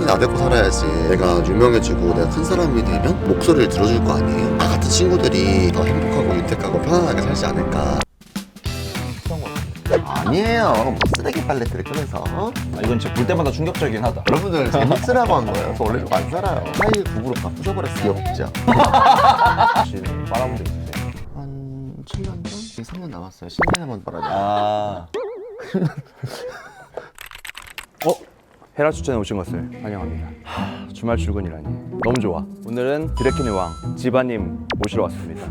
꾸준히 나대고 살아야지 내가 유명해지고 내가 큰 사람이 되면 목소리를 들어줄 거 아니에요. 나 같은 친구들이 더 행복하고 윤택하고 편안하게 살지 않을까. 아니에요. 뭐 쓰레기 팔레트를 꺼내서. 이건 진짜 볼 때마다 충격적이긴 하다. 여러분들 재밌으라고 한 거예요. 저 원래 좀 안 살아요. 타일 국으로 다 부숴버렸어요. 귀엽죠? 지금 빨아본 적 있으세요? 한 7년 전? 3년 남았어요. 10년에 한번 빨아요. 아. 헤라 추천에 오신 것을 환영합니다. 주말 출근이라니 너무 좋아. 오늘은 드래킨의 왕 지바님 모시러 왔습니다.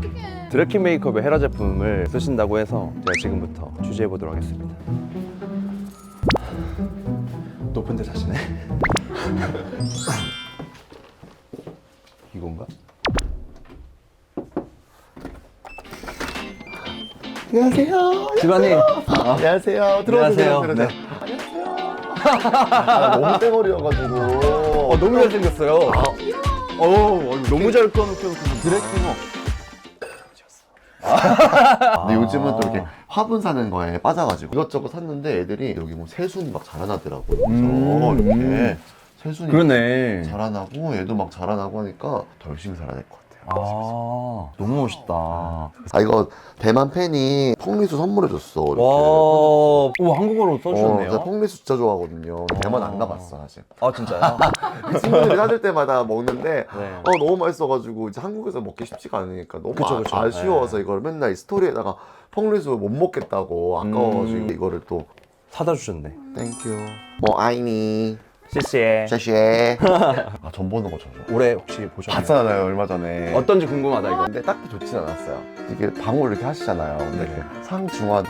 드래킨 메이크업의 헤라 제품을 쓰신다고 해서 제가 지금부터 취재해 보도록 하겠습니다. 높은 데 사시네. 이건가? 안녕하세요. 지바님. 안녕하세요. 들어오세요. 안녕하세요. 네. 너무 떼머리여가지고. 너무 잘생겼어요. 너무 잘 꺼놓고 드래킹어. 근데 요즘은 또 이렇게 화분 사는 거에 빠져가지고 이것저것 샀는데 애들이 여기 뭐 새순이 막 자라나더라고요. 그래서 이렇게 새순이 그러네. 자라나고 얘도 막 자라나고 하니까 더 열심히 살아야 될 것 같아요. 너무 멋있다. 이거 대만 팬이 펑리수 선물해줬어. 이렇게. 와, 한국어로 써주셨네요. 제가 펑리수 진짜 좋아하거든요. 대만 안 가봤어 사실. 진짜요? 친구들이 사줄 때마다 먹는데 네. 너무 맛있어가지고 이제 한국에서 먹기 쉽지가 않으니까 너무 그쵸. 아쉬워서 이걸 맨날 이 스토리에다가 펑리수 못 먹겠다고 아까워가지고 이거를 또 사다 주셨네. 땡큐 뭐 아이니 씨씨에. 샤시에 전 보는 거 좋아요. 올해 혹시 보셨나요? 봤잖아요 얼마 전에. 어떤지 궁금하다 이거. 근데 딱히 좋진 않았어요. 이게 방울 이렇게 하시잖아요. 근데 이렇게 상중하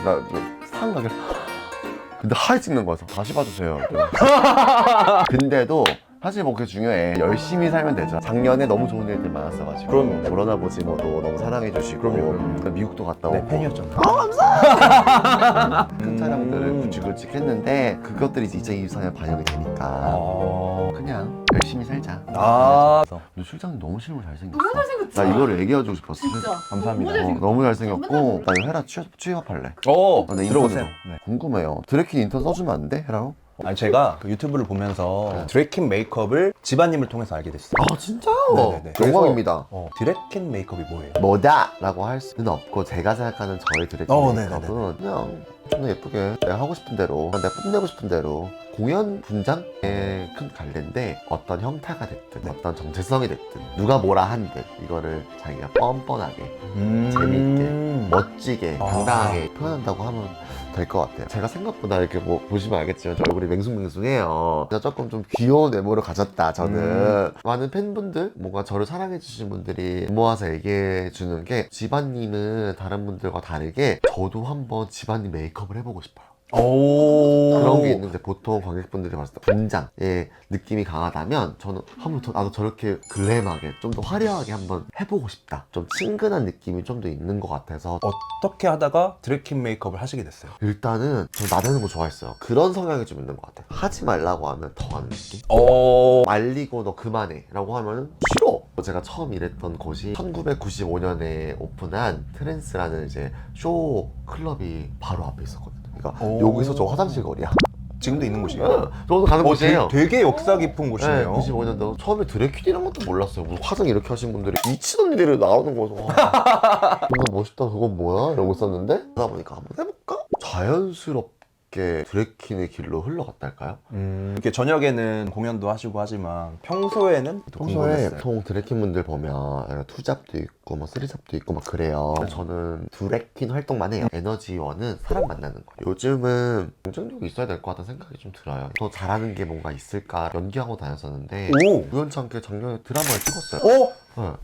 상 가게 근데 하이 찍는 거여서 다시 봐주세요. 근데도 사실 뭐 그게 중요해. 열심히 살면 되죠. 작년에 너무 좋은 일들 많았어가지고. 그럼요. 코로나 보지 뭐도 너무 사랑해주시고. 그럼요. 미국도 갔다 오고. 네, 팬이었잖아요. 큰 촬영들을 굵직굵직 했는데 그것들이 이제 2024년 반영이 되니까 그냥 열심히 살자. 근데 실장님 너무 실물 잘생겼어. 너무 잘생겼죠? 나 이거를 얘기해주고 싶었어. 진짜. 감사합니다. 너무 잘생겼어. 너무 잘생겼고 나 이거 헤라 취업할래. 네, 들어오세요. 인턴으로. 궁금해요. 드래킨 인턴 써주면 안 돼? 헤라로? 제가 그 유튜브를 보면서 드래킨 메이크업을 지바님을 통해서 알게 됐어요. 진짜요? 네네네. 영광입니다. 드래킨 메이크업이 뭐예요? 뭐다? 라고 할 수는 없고 제가 생각하는 저의 드래곤 네네네. 메이크업은 그냥 좀 예쁘게 내가 하고 싶은 대로 내가 뽐내고 싶은 대로 공연 분장에 큰 갈래인데 어떤 형태가 됐든 어떤 정체성이 됐든 누가 뭐라 한들 이거를 자기가 뻔뻔하게 재미있게 멋지게 당당하게 표현한다고 하면 될 것 같아요. 제가 생각보다 이렇게 뭐 보시면 알겠지만 저 얼굴이 맹숭맹숭해요. 제가 조금 좀 귀여운 외모를 가졌다 저는. 많은 팬분들 뭔가 저를 사랑해 주신 분들이 모아서 얘기해 주는 게 지바님은 다른 분들과 다르게 저도 한번 지바님 메이크업을 해보고 싶어요. 그런 게 있는데 보통 관객분들이 봤을 때 분장의 느낌이 강하다면 저는 한번 나도 저렇게 글램하게 좀 더 화려하게 한번 해보고 싶다. 좀 친근한 느낌이 좀 더 있는 것 같아서 어떻게 하다가 드래킨 메이크업을 하시게 됐어요? 일단은 저 나대는 거 좋아했어요. 그런 성향이 좀 있는 것 같아요. 하지 말라고 하면 더 하는 느낌? 말리고 너 그만해 라고 하면 싫어. 제가 처음 일했던 곳이 1995년에 오픈한 트랜스라는 이제 쇼 클럽이 바로 앞에 있었거든요. 그러니까 여기서 저 화장실 거리야. 지금도 있는 곳이에요? 저도 가는 곳이에요. 되게 역사 깊은 곳이네요. 95년도 처음에 드래퀸이란 것도 몰랐어요. 무슨 화장 이렇게 하신 분들이 미친 언니들이 나오는 거죠. 정말 멋있다. 그건 뭐야? 이러고 있었는데 그러다 보니까 한번 해볼까? 자연스럽게 드래퀸의 길로 흘러갔달까요? 이렇게 저녁에는 공연도 하시고 하지만 평소에 평소에 보통 드래퀸 분들 보면 투잡도 있고 뭐 쓰리잡도 있고 막 그래요. 저는 드래퀸 활동만 해요. 에너지원은 사람 만나는 거예요. 요즘은 경쟁력이 있어야 될 것 같다는 생각이 좀 들어요. 더 잘하는 게 뭔가 있을까 연기하고 다녔었는데 우연찮게 작년에 드라마를 찍었어요.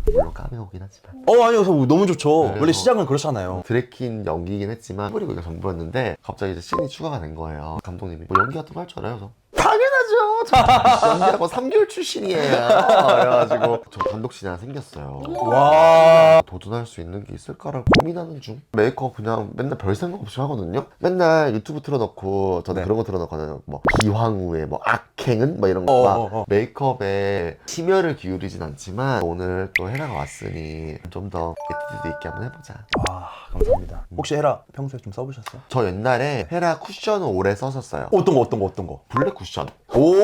물론 까메오긴 하지만 아니요, 너무 좋죠. 네, 원래 시작은 그렇잖아요. 드래퀸 연기긴 했지만 뿌리고 이게 전부였는데 갑자기 이제 씬이 추가가 된 거예요. 감독님이 뭐 연기 같은 거 할 줄 알아요? 그래서 당연하죠. 저 연기하고 3개월 출신이에요. 그래가지고 저 단독씬이 하나 생겼어요. 와. 도전할 수 있는 게 있을까를 고민하는 중. 메이크업 그냥 맨날 별 생각 없이 하거든요. 맨날 유튜브 틀어놓고 저는 그런 거 틀어놓거든요. 뭐 기황후의 뭐 악행은 뭐 이런 거. 메이크업에 심혈을 기울이진 않지만 오늘 또 헤라가 왔으니 좀 더 에티튜드 있게 한번 해보자. 감사합니다. 혹시 헤라 평소에 좀 써보셨어요? 저 옛날에 헤라 쿠션을 오래 썼었어요. 어떤 거? 블랙 쿠션. 오.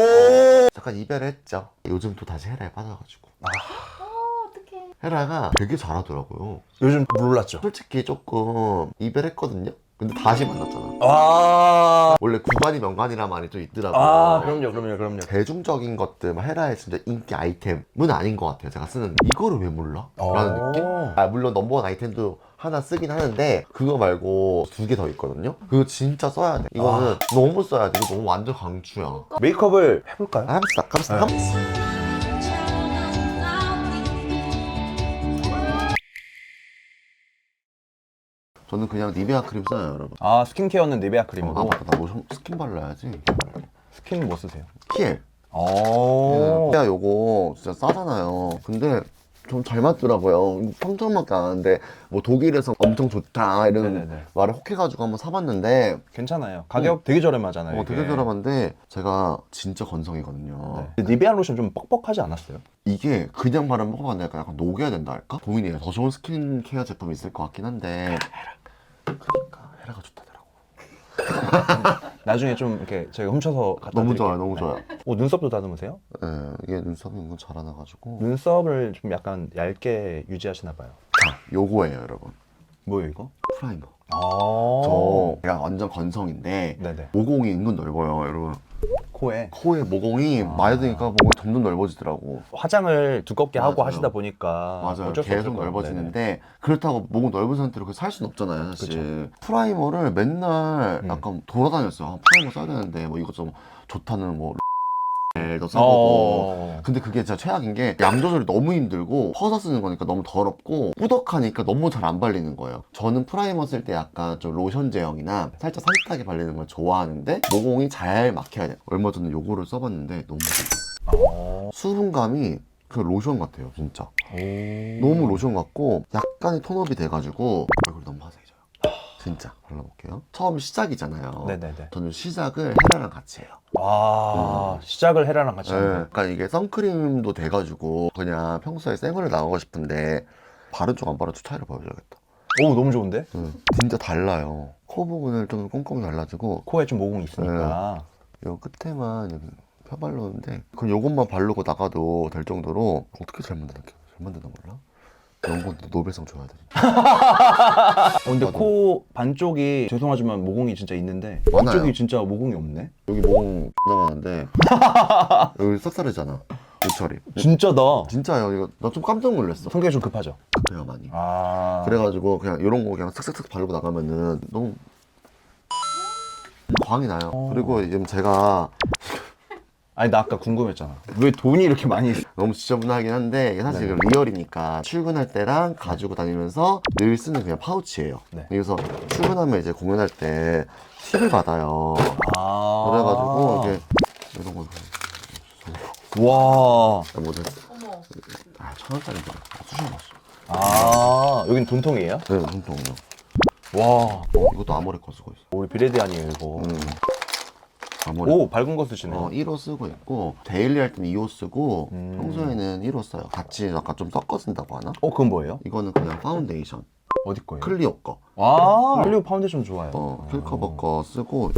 잠깐 이별을 했죠. 요즘 또 다시 헤라에 빠져가지고. 어떡해. 헤라가 되게 잘하더라고요. 요즘 몰랐죠. 솔직히 조금 이별했거든요. 근데 다시 만났잖아. 아. 원래 구관이 명관이란 말이 또 있더라고요. 아, 그럼요. 대중적인 것들, 뭐 헤라의 진짜 인기 아이템은 아닌 것 같아요. 제가 쓰는 이거를 왜 몰라? 라는 느낌? 물론 넘버원 아이템도 하나 쓰긴 하는데 그거 말고 2개 더 있거든요. 그거 진짜 써야 돼. 이거는 너무 써야 돼. 이거 너무 완전 강추야. 메이크업을 해볼까요? 갑시다. 저는 그냥 니베아 크림 써요, 여러분. 아, 스킨케어는 니베아 크림으로. 맞다. 나 로션 스킨 발라야지. 스킨 뭐 쓰세요? 키엘. 오. 니베아 요거 진짜 싸잖아요. 근데 좀 잘 맞더라고요. 평점밖에 안 하는데 뭐 독일에서 엄청 좋다 이런 네네네. 말을 혹해가지고 한번 사봤는데 괜찮아요. 가격 되게 저렴하잖아요. 되게 이게. 저렴한데 제가 진짜 건성이거든요. 네. 니베아 로션 좀 뻑뻑하지 않았어요? 이게 그냥 바르면 뭐가 안 될까? 약간 녹여야 된다 할까? 고민이에요. 더 좋은 스킨케어 제품이 있을 것 같긴 한데 그러니까 헤라가 좋다더라고. 나중에 좀 이렇게 저희가 훔쳐서 갖다 너무 드릴게요. 좋아요. 너무 네. 좋아요. 눈썹도 다듬으세요? 네, 이게 눈썹이 은근 자라나가지고 눈썹을 좀 약간 얇게 유지하시나 봐요. 자, 요거예요 여러분. 뭐예요 이거? 프라이머. 아. 제가 완전 건성인데 네네. 모공이 은근 넓어요 여러분. 코에 코에 모공이 많이 드니까 모공이 점점 넓어지더라고. 화장을 두껍게 하고 맞아요. 하시다 보니까 맞아요. 어쩔 수 계속 없을 거예요. 넓어지는데 그렇다고 모공 넓은 상태로 그렇게 살 수는 없잖아요 사실. 프라이머를 맨날 약간 돌아다녔어요. 아, 프라이머 써야 되는데 뭐 이거 좀 좋다는 뭐 도 써보고. 근데 그게 진짜 최악인 게 양 조절이 너무 힘들고 퍼서 쓰는 거니까 너무 더럽고 꾸덕하니까 너무 잘 안 발리는 거예요. 저는 프라이머 쓸 때 약간 좀 로션 제형이나 살짝 산뜻하게 발리는 걸 좋아하는데 모공이 잘 막혀야 돼요. 얼마 전에 요거를 써봤는데 너무 좋아요. 수분감이 그 로션 같아요 진짜. 너무 로션 같고 약간의 톤업이 돼가지고 얼굴이 너무 화사해져요. 진짜 발라볼게요. 처음 시작이잖아요. 네네네. 저는 시작을 헤라랑 같이 해요. 와, 시작을 헤라랑 같이 하는 거. 약간 이게 선크림도 돼가지고 그냥 평소에 생얼을 나가고 싶은데 바른 쪽 안 바른 쪽 차이를 보여줘야겠다. 오, 너무 좋은데? 진짜 달라요. 코 부분을 좀 꼼꼼히 발라주고 코에 좀 모공이 있으니까. 요 끝에만 이렇게 펴바르는데 그럼 요것만 바르고 나가도 될 정도로 어떻게 잘 만드나 몰라? 이런 건 노벨상 줘야 돼. 근데 나도. 코 반쪽이 죄송하지만 모공이 진짜 있는데 많아요. 이쪽이 진짜 모공이 없네? 여기 모공 X나 많은데 여기 싹싸르잖아. 요철이. 진짜다. 진짜요. 이거 나 좀 깜짝 놀랐어. 성격이 좀 급하죠? 그래요 많이. 아. 그래가지고 그냥 이런 거 그냥 싹싹싹 바르고 나가면은 너무 광이 나요. 그리고 지금 제가 아니, 나 아까 궁금했잖아. 왜 돈이 이렇게 많이 있어? 너무 지저분하긴 한데 이게 사실 네. 이거 리얼이니까 출근할 때랑 가지고 다니면서 늘 쓰는 그냥 파우치예요. 네. 그래서 출근하면 이제 공연할 때 팁을 받아요. 아. 그래가지고 이게 이런 거 와. 뭐든 어머. 1,000원짜리인데 수셔놨어. 아, 여긴 돈통이에요? 네, 손통이요. 와. 이것도 아모레 거 쓰고 있어. 우리 비레디 아니에요, 이거. 아모레. 오, 밝은 거 쓰시네. 1호 쓰고 있고 데일리 할 때는 2호 쓰고 음. 평소에는 1호 써요. 같이 약간 좀 섞어 쓴다고 하나? 그건 뭐예요? 이거는 그냥 파운데이션 어디 거예요? 클리오 거 아, 클리오 파운데이션 좋아요. 킬커버 거 쓰고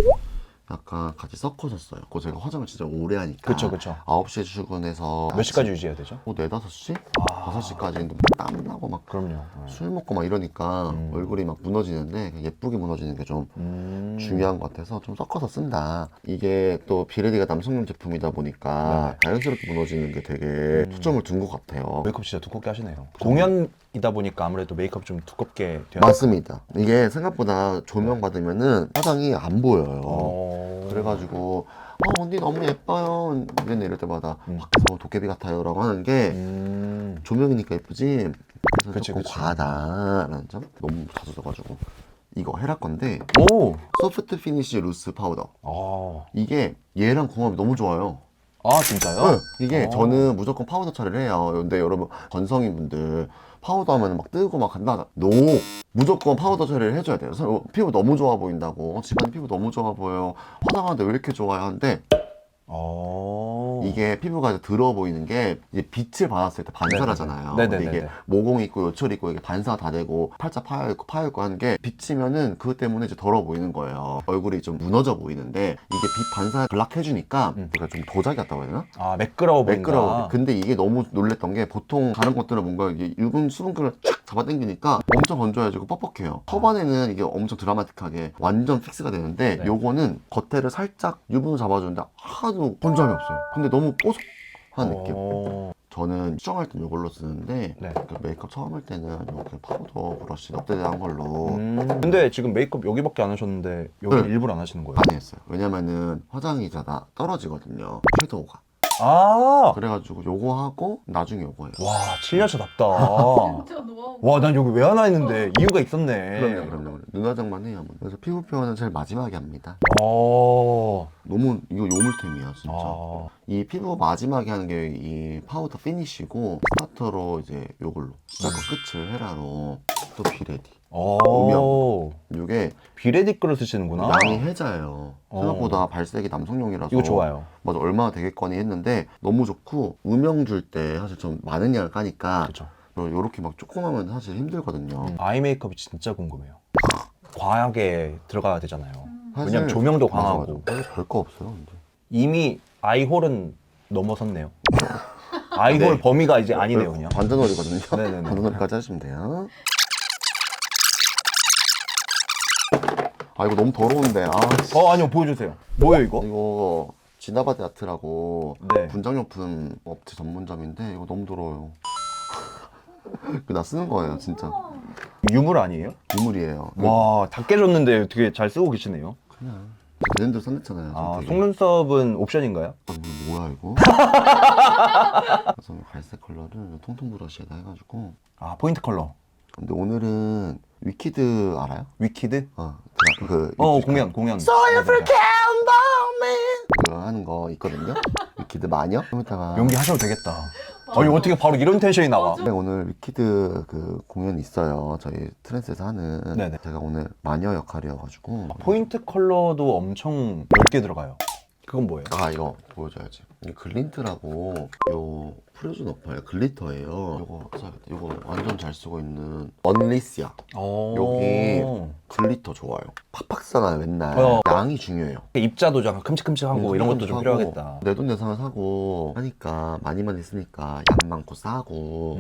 약간 같이 섞어서 써요. 그거 제가 화장을 진짜 오래 하니까 그쵸, 그쵸. 9시에 출근해서 몇 시까지 유지해야 되죠? 4, 5시? 5시까지는 땀나고 막 그럼요. 술 먹고 막 이러니까 얼굴이 막 무너지는데 예쁘게 무너지는 게 좀 중요한 것 같아서 좀 섞어서 쓴다. 이게 또 비레디가 남성용 제품이다 보니까 자연스럽게 무너지는 게 되게 초점을 둔 것 같아요. 메이크업 진짜 두껍게 하시네요. 공연이다 보니까 아무래도 메이크업 좀 두껍게 되어 맞습니다. 이게 생각보다 조명 받으면은 화장이 안 보여요. 그래가지고 언니 너무 예뻐요 맨날 이럴 때마다 밖에서 도깨비 같아요 라고 하는 게 조명이니까 예쁘지 그래서 그치, 조금 그치. 과하다라는 점 너무 자주 써가지고 이거 헤라 건데 오! 소프트 피니쉬 루스 파우더 아, 이게 얘랑 궁합이 너무 좋아요. 아 진짜요? 네, 이게 저는 무조건 파우더 처리를 해요. 근데 여러분 건성인 분들 파우더 하면 막 뜨고 막 간다. 노! 무조건 파우더 처리를 해줘야 돼요. 피부 너무 좋아 보인다고. 집안 피부 너무 좋아 보여. 화장하는데 왜 이렇게 좋아요? 하는데 이게 피부가 이제 더러워 보이는 게 이제 빛을 받았을 때 반사라잖아요. 네네네. 근데 이게 모공이 있고 요철이 있고 이게 반사가 다 되고 팔자 파여 있고 하는 게 비치면은 그것 때문에 이제 더러워 보이는 거예요. 얼굴이 좀 무너져 보이는데 이게 빛 반사 블락해주니까 우리가 좀 도자기 같다고 해야 되나? 아, 매끄러워 보인다. 매끄러워. 근데 이게 너무 놀랬던 게 보통 다른 것들은 뭔가 이게 유분 수분기를 쫙 잡아당기니까 엄청 건조해지고 뻑뻑해요. 초반에는 이게 엄청 드라마틱하게 완전 픽스가 되는데 네. 요거는 겉에를 살짝 유분을 잡아주는데 하나도 건조함이 없어요. 근데 너무 뽀송한 느낌. 저는 수정할 땐 이걸로 쓰는데 네. 그 메이크업 처음 할 때는 이렇게 파우더 브러쉬 업데이트한 걸로 근데 지금 메이크업 여기밖에 안 하셨는데 여기는 네. 일부러 안 하시는 거예요? 많이 했어요. 왜냐면은 화장이 다 떨어지거든요. 섀도우가. 아! 그래가지고 요거 하고 나중에 요거 해요. 와, 7년차답다. 진짜 노하우. 와, 난 여기 왜 하나 했는데 이유가 있었네. 그럼요. 눈화장만 해요. 그래서 피부 표현은 제일 마지막에 합니다. 어. 너무 이거 요물템이야 진짜. 아. 이 피부 마지막에 하는 게 이 파우더 피니쉬고 스타터로 이제 요걸로 시작과 끝을 헤라로 또 비레디. 오. 이게 비레디 거를 쓰시는구나. 양이 해자예요. 생각보다 발색이 남성용이라서 이거 좋아요. 맞아, 얼마나 되겠거니 했는데 너무 좋고 음영 줄 때 사실 좀 많은 양을 까니까 그렇죠. 요렇게 막 조그마면 사실 힘들거든요. 아이 메이크업이 진짜 궁금해요. 과하게 들어가야 되잖아요. 사실- 왜냐면 조명도 맞아, 강하고. 맞아. 별거 없어요. 근데. 이미 아이홀은 넘어섰네요. 아이홀 네. 범위가 이제 아니네요, 그냥. 관자놀이거든요. 네네네. 관자놀이까지 하시면 돼요. 아 이거 너무 더러운데. 아니요, 보여주세요. 뭐예요, 이거? 이거 지나바디 아트라고 네. 분장용품 업체 전문점인데 이거 너무 더러워요. 나 쓰는 거예요, 진짜. 유물 아니에요? 유물이에요. 와, 다 깨졌는데 되게 잘 쓰고 계시네요. 그냥 브랜드 써냈잖아요. 아, 되게. 속눈썹은 옵션인가요? 이거 뭐야 이거? 그래서 갈색 컬러를 통통 브러쉬에다 해가지고. 아, 포인트 컬러. 근데 오늘은 위키드 알아요? 위키드? 공연. So you 맞아, 맞아. 그거 하는 거 있거든요. 위키드 마녀? 좀 이따가 연기 하셔도 되겠다. 아니, 어떻게 바로 이런 텐션이 나와? 네, 오늘 위키드 그 공연이 있어요. 저희 트랜스에서 하는. 네네. 제가 오늘 마녀 역할이어가지고. 포인트 컬러도 엄청 넓게 들어가요. 그건 뭐예요? 이거 보여줘야지. 이게 글린트라고 요 프레즈 너퍼예요. 글리터예요. 요거 써야겠다. 요거 완전 잘 쓰고 있는 언리스야. 여기 글리터 좋아요. 팍팍 쓰잖아요 맨날. 양이 중요해요. 입자도 약간 큼직큼직하고 이런 것도 좀 필요하겠다. 내돈내산을 사고 하니까 많이 쓰니까 양 많고 싸고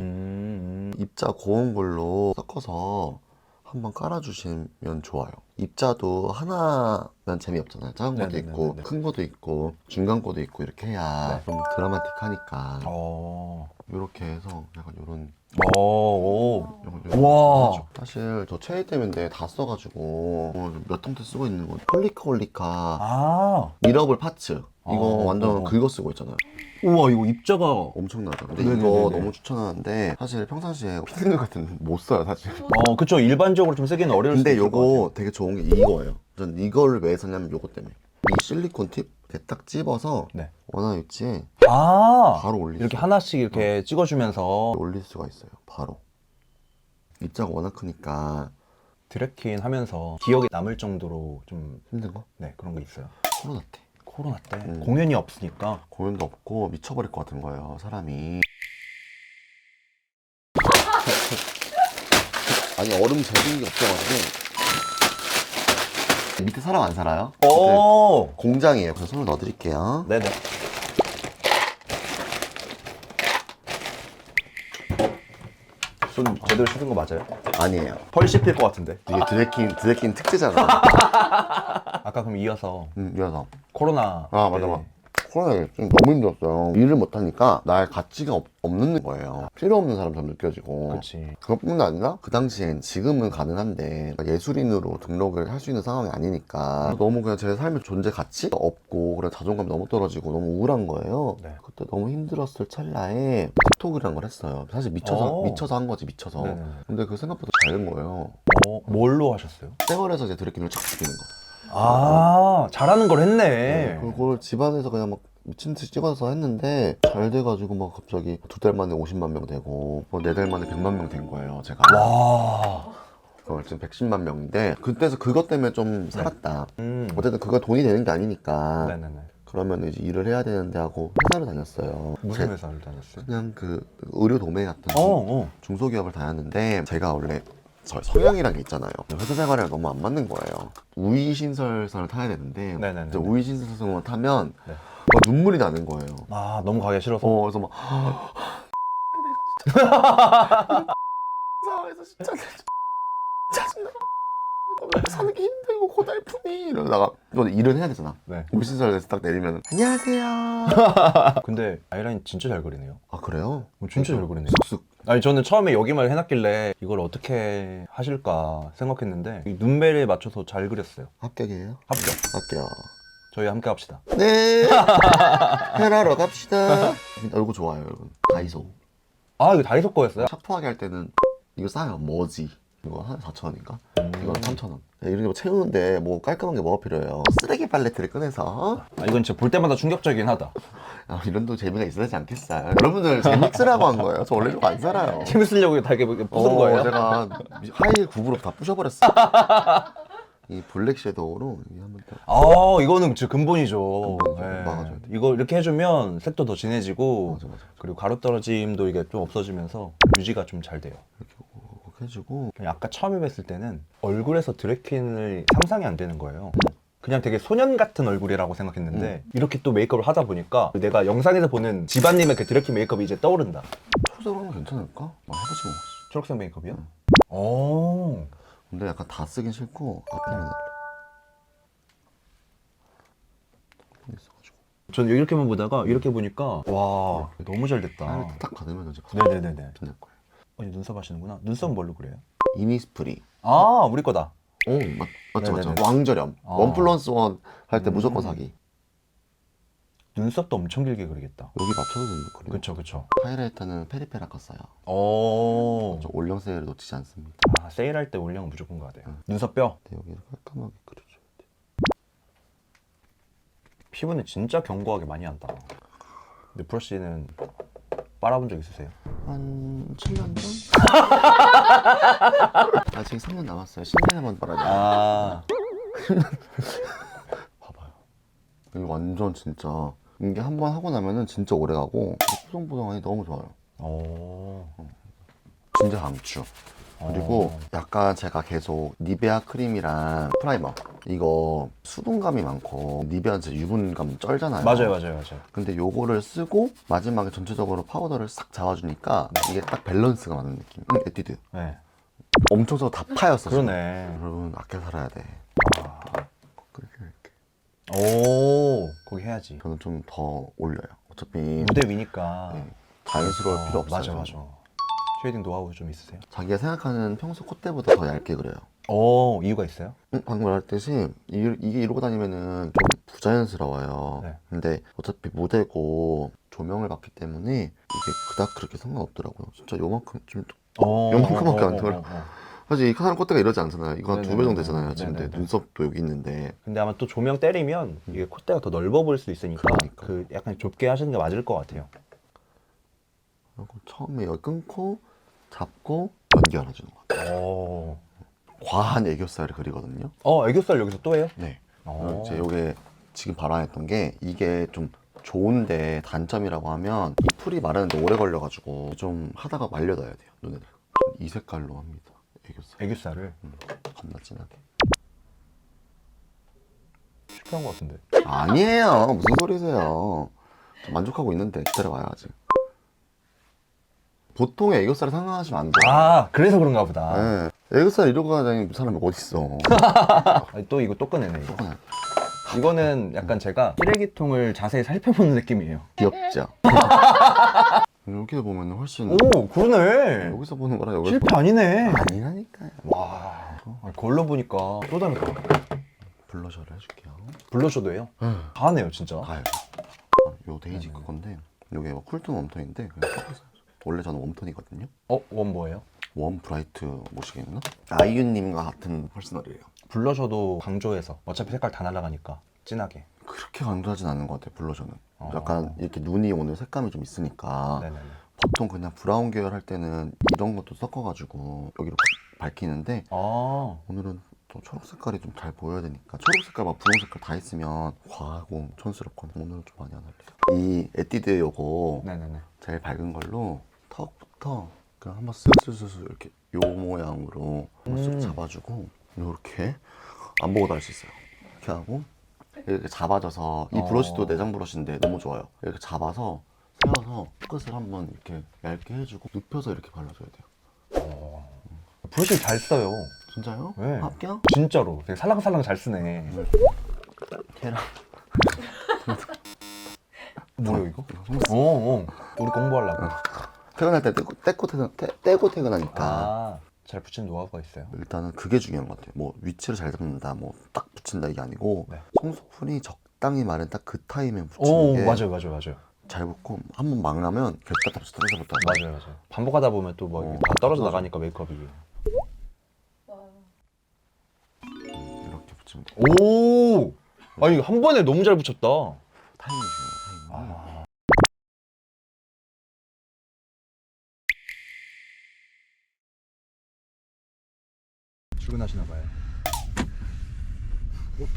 입자 고운 걸로 섞어서 한번 깔아주시면 좋아요. 입자도 하나면 재미없잖아요. 작은 것도 네네네네. 있고 큰 것도 있고 중간 것도 있고 이렇게 해야 네. 좀 드라마틱하니까 어. 이렇게 해서 약간 요런 오. 요런 우와. 하죠. 사실 저 체일 때문에 다 써가지고 몇 통째 쓰고 있는 건 홀리카 아. 미러블 파츠 이거 완전 어. 긁어 쓰고 있잖아요. 우와, 이거 입자가 엄청나죠. 근데 네네네네. 이거 너무 추천하는데 사실 평상시에 필링 같은 못 써요 사실. 그쵸. 일반적으로 좀 쓰기는 어려울 수도 근데 있을 것 같아요. 요거 되게 좋은 게 이거예요. 전 이거를 왜 썼냐면 요거 때문에. 이 실리콘 팁 이렇게 딱 집어서 네. 원하는 위치에 아. 바로 올릴 이렇게 수 하나씩 이렇게 찍어주면서 올릴 수가 있어요. 바로. 입자가 워낙 크니까 드래퀸 하면서 기억에 남을 정도로 좀 힘든 거? 네, 그런 거 있어요. 코로나 때. 코로나 때 공연이 없으니까. 공연도 없고 미쳐버릴 것 같은 거예요. 사람이. 아니 얼음 재는 게 없어가지고. 밑에 사람 안 살아요? 오. 공장이에요. 그래서 손을 넣어드릴게요. 네네. 손 제대로 씻은 거 맞아요? 아니에요. 펄 씹힐 것 같은데. 이게 드래킹 특제잖아. 아까 그럼 이어서 미안하다. 코로나. 맞아. 때 코로나에 좀 너무 힘들었어요. 일을 못하니까 나의 가치가 없는 거예요. 필요 없는 사람처럼 느껴지고. 그렇지. 그것뿐만 아니라 그 당시엔 지금은 가능한데 예술인으로 등록을 할 수 있는 상황이 아니니까 너무 그냥 제 삶의 존재 가치가 없고 그래 자존감이 너무 떨어지고 너무 우울한 거예요. 네. 그때 너무 힘들었을 찰나에 틱톡이라는 걸 했어요. 사실 미쳐서 한 거지 미쳐서. 네네네. 근데 그 생각보다 잘 된 거예요. 뭘로 하셨어요? 쌩얼에서 이제 드래킹을 착 죽이는 거. 아, 잘하는 걸 했네. 그걸 집안에서 그냥 막 미친 듯이 찍어서 했는데 잘 돼가지고 막 갑자기 2달 만에 50만 명 되고 뭐 4달 만에 100만 명 된 거예요 제가. 와. 지금 110만 명인데 그때서 그것 때문에 좀 살았다. 어쨌든 그거 돈이 되는 게 아니니까 네네네. 그러면 이제 일을 해야 되는데 하고 회사를 다녔어요. 무슨 회사를 다녔어요? 그냥 그 의료 도매 같은 어. 중소기업을 다녔는데 제가 원래 저 성향이란 게 있잖아요. 회사 생활이랑 너무 안 맞는 거예요. 우이신설선을 타야 되는데 네네네. 이제 우이신설선을 타면 네. 막 눈물이 나는 거예요. 아, 너무 가기 싫어서. 그래서 막 상황에서 진짜 짜증나. 왜 사는 게 힘들고 고달프니 이러다가 또 일은 해야 되잖아. 네. 우이신설에서 딱 내리면 안녕하세요. 근데 아이라인 진짜 잘 그리네요. 아 그래요? 진짜 잘 그리네요. 쑥쑥. 아니 저는 처음에 여기만 해놨길래 이걸 어떻게 하실까 생각했는데 이 눈매를 맞춰서 잘 그렸어요. 합격이에요? 합격. 합격. 저희 함께 합시다. 네. 헤라러 갑시다. 얼굴 좋아요, 여러분. 다이소. 아, 이거 다이소 거였어요? 샤프하게 할 때는 이거 싸요. 뭐지? 이거 한 4,000원인가? 이거 3,000원. 이런 거 채우는데 뭐 깔끔한 게 뭐가 필요해요? 쓰레기 팔레트를 꺼내서 아, 이건 진짜 볼 때마다 충격적이긴 하다. 이런 또 재미가 있어야 되지 않겠어요? 여러분들 재밌으라고 한 거예요. 저 원래 이거 안 살아요. 재밌으려고 다 이렇게 부순 거예요? 제가 하이힐 9부로 다 부셔버렸어. 이 블랙 섀도우로 이게 한번 더. 아, 이거는 진짜 근본이죠. 근본이죠. 네. 막아줘야 돼. 이거 이렇게 해주면 색도 더 진해지고 맞아, 맞아. 그리고 가루 떨어짐도 이게 좀 없어지면서 유지가 좀 잘 돼요. 이렇게 해주고. 그냥 아까 처음에 뵀을 때는 얼굴에서 드래퀸을 상상이 안 되는 거예요. 그냥 되게 소년 같은 얼굴이라고 생각했는데 이렇게 또 메이크업을 하다 보니까 내가 영상에서 보는 집안님의 그 드래퀸 메이크업이 이제 떠오른다. 초록색으로 하면 괜찮을까? 해보지 뭐. 초록색 메이크업이요? 오. 근데 약간 다 쓰긴 싫고 앞에는 할래. 있어가지고. 저는 이렇게만 보다가 이렇게 보니까 와 너무 잘 됐다. 하늘 딱 받으면 이제 네네네네. 끝날 거예요. 눈썹 하시는구나. 눈썹은 뭘로 그래요? 이니스프리. 아, 우리 거다. 오, 맞죠, 네네네. 맞죠. 왕저렴. 아. 1+1 할 때 무조건 사기. 눈썹도 엄청 길게 그리겠다. 여기 맞춰도 되는 거. 그쵸, 그쵸. 하이라이터는 페리페라카 써요. 오. 저 올영 세일을 놓치지 않습니다. 아, 세일할 때 올려면 무조건 가야 돼요. 눈썹 뼈. 근데 여기를 깔끔하게 그려줘야 돼. 피부는 진짜 견고하게 많이 한다. 근데 브러쉬는 빨아본 적 있으세요? 한 7년 전? 아직 3년 남았어요. 10년에 한번 빨아야 돼. 아. 봐봐요. 이거 완전 진짜 이게 한 번 하고 나면은 진짜 오래 가고 뽀송뽀송하니 너무 좋아요. 오. 진짜 강추. 그리고 약간 제가 계속 니베아 크림이랑 프라이머 이거 수분감이 많고 니베아는 진짜 유분감 쩔잖아요. 맞아요, 맞아요, 맞아요. 근데 요거를 쓰고 마지막에 전체적으로 파우더를 싹 잡아주니까 이게 딱 밸런스가 맞는 느낌. 에뛰드 네. 엄청 다 파였어. 지금. 그러네. 여러분 아껴 살아야 돼. 아. 그렇게 이렇게. 오, 거기 해야지. 저는 좀 더 올려요. 어차피 무대 위니까. 네, 자연스러울 필요 없어요. 맞아, 맞아. 쉐이딩 노하우 좀 있으세요? 자기가 생각하는 평소 콧대보다 더 얇게 그려요. 오, 이유가 있어요? 방금 말했듯이 이게 이러고 다니면은 좀 부자연스러워요. 네. 근데 어차피 무대고 조명을 받기 때문에 이게 그닥 그렇게 상관없더라고요. 진짜 요만큼 좀 요만큼밖에 안 들어요. 사실 이 사람 콧대가 이러지 않잖아요. 이거 한 2배 정도 되잖아요. 지금 네네네. 눈썹도 여기 있는데 근데 아마 또 조명 때리면 이게 콧대가 더 넓어 보일 수 있으니까 그러니까. 그 약간 좁게 하시는 게 맞을 것 같아요. 그리고 처음에 여기 끊고 잡고 연결해주는 것 같아요. 오. 과한 애교살을 그리거든요. 애교살 여기서 또 해요? 네. 오. 이제 요게 지금 발언했던 게 이게 좀 좋은데 단점이라고 하면 이 풀이 마르는데 오래 걸려가지고 좀 하다가 말려놔야 돼요. 눈에다가. 이 색깔로 합니다. 애교살. 애교살을 겁나 진하게. 실패한 것 같은데. 아니에요. 무슨 소리세요. 저 만족하고 있는데 기다려봐요 아직. 보통의 애교살을 상상하시면 안 돼요. 아, 그래서 그런가 보다. 네. 애교살 이러고 가자니 사람이 어딨어. 아니, 또 이거 또 꺼내네 이거. 이거는 약간 제가 쓰레기통을 자세히 살펴보는 느낌이에요. 귀엽죠? 여기 보면 훨씬 오, 그러네. 여기서 보는 거랑 여기서 실패 아니네. 아니라니까요. 와, 그걸로 보니까 또 다르다. 블러셔를 해줄게요. 블러셔도 해요? 다 하네요, 진짜. 가요. 요 데이지 그 건데 요게 뭐 쿨톤 웜톤인데 그냥 섞어서 원래 저는 웜톤이거든요. 원 뭐예요? 웜 브라이트 모시겠나? 아이유님과 같은 퍼스널이에요. 블러셔도 강조해서 어차피 색깔 다 날아가니까 진하게. 그렇게 강조하진 않는 것 같아요. 블러셔는 어. 약간 이렇게 눈이 오늘 색감이 좀 있으니까 네네네. 보통 그냥 브라운 계열 할 때는 이런 것도 섞어가지고 여기로 밝히는데 아, 오늘은 또 초록 색깔이 좀 잘 보여야 되니까 초록 색깔과 분홍 색깔 다 있으면 과하고 촌스럽거든. 오늘은 좀 많이 안 할래요. 이 에뛰드 요거 네네네. 제일 밝은 걸로 턱부터 그냥 한번 쓱쓱쓱 이렇게 요 모양으로 쓱 잡아주고 요렇게 안 보고도 할 수 있어요. 이렇게 하고 이렇게 잡아줘서 이 브러쉬도 내장 브러쉬인데 너무 좋아요. 이렇게 잡아서 세워서 끝을 한번 이렇게 얇게 해주고 눕혀서 이렇게 발라줘야 돼요. 브러쉬를 잘 써요. 진짜요? 네. 합격? 진짜로 되게 살랑살랑 잘 쓰네. 계란. 뭐야 이거? 어. 우리 공부하려고. 퇴근할 때 떼고 퇴근하니까 잘 붙이는 노하우가 있어요. 일단은 그게 중요한 것 같아요. 뭐 위치를 잘 잡는다, 뭐 딱 붙인다 이게 아니고 네. 송수풀이 적당히 마른 딱 그 타임에 붙이는 게 맞아요. 잘 붙고 한 번 막 나면 겹다 떨어져 붙다. 맞아요. 반복하다 보면 또 막 다 떨어져 나가니까 메이크업이. 와. 이렇게 붙이면 돼. 오! 아니 한 번에 너무 잘 붙였다. 타이밍이 중요해요. 타이밍. 출근하시나 봐요.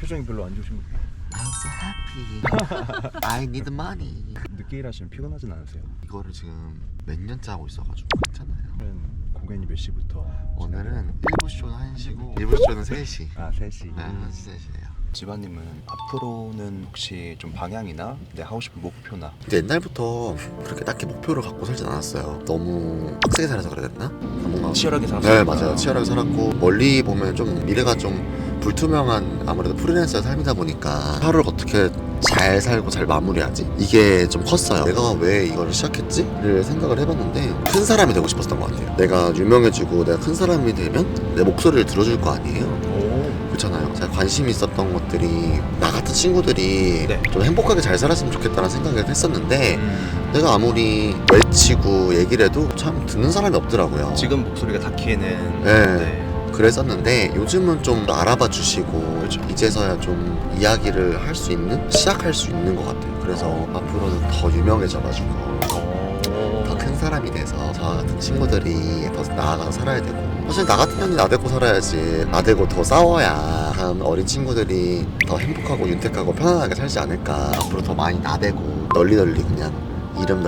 표정이 별로 안 좋으신 것 같아요. I'm so happy. I need money. 늦게 일하시면 피곤하진 않으세요? 이거를 지금 몇 년째 하고 있어가지고 괜찮아요. 오늘은 공연이 몇 시부터? 오늘은 1부 쇼는 1시고 2부 쇼는 3시. 아 3시. 네, 3시에요. 지바님은 앞으로는 혹시 좀 방향이나 하고 싶은 목표나 근데 옛날부터 그렇게 딱히 목표를 갖고 살진 않았어요. 너무 빡세게 살아서 그래야 됐나? 뭔가 치열하게 살았어요? 네, 맞아요. 치열하게 살았고 멀리 보면 좀 미래가 좀 불투명한 아무래도 프리랜서의 삶이다 보니까 하루를 어떻게 잘 살고 잘 마무리하지? 이게 좀 컸어요. 내가 왜 이걸 시작했지?를 생각을 해봤는데 큰 사람이 되고 싶었던 것 같아요. 내가 유명해지고 내가 큰 사람이 되면 내 목소리를 들어줄 거 아니에요. 그렇잖아요. 제가 관심이 있었던 것들이 나 같은 친구들이 네. 좀 행복하게 잘 살았으면 좋겠다는 생각을 했었는데 내가 아무리 외치고 얘기를 해도 참 듣는 사람이 없더라고요. 지금 목소리가 닿기에는 네. 그랬었는데 요즘은 좀 알아봐 주시고 그렇죠. 이제서야 좀 이야기를 할 수 있는 시작할 수 있는 것 같아요. 그래서 앞으로는 더 유명해져가지고 더 큰 사람이 돼서 저 같은 친구들이 더 나아가서 살아야 되고 사실 나 같은 년이 나대고 살아야지 나대고 더 싸워야 다음 어린 친구들이 더 행복하고 윤택하고 편안하게 살지 않을까. 앞으로 더 많이 나대고 널리 그냥 이름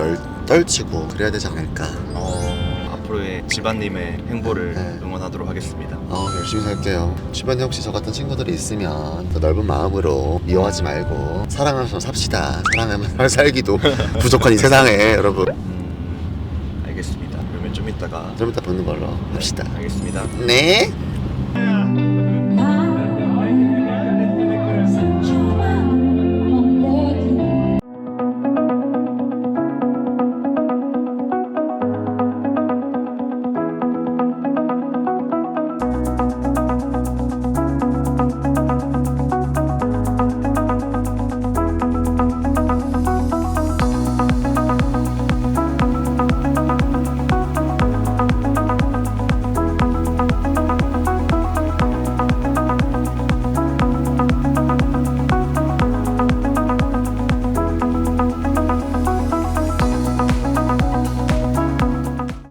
떨치고 그래야 되지 않을까. 앞으로의 지바님의 행보를 네. 응원하도록 하겠습니다. 열심히 살게요. 주변에 혹시 저 같은 친구들이 있으면 더 넓은 마음으로 미워하지 말고 사랑하면서 삽시다. 사랑하면서 살기도 부족한 이 세상에 여러분. 알겠습니다. 그러면 좀 이따가 좀 이따 보는 걸로 합시다. 알겠습니다. 네.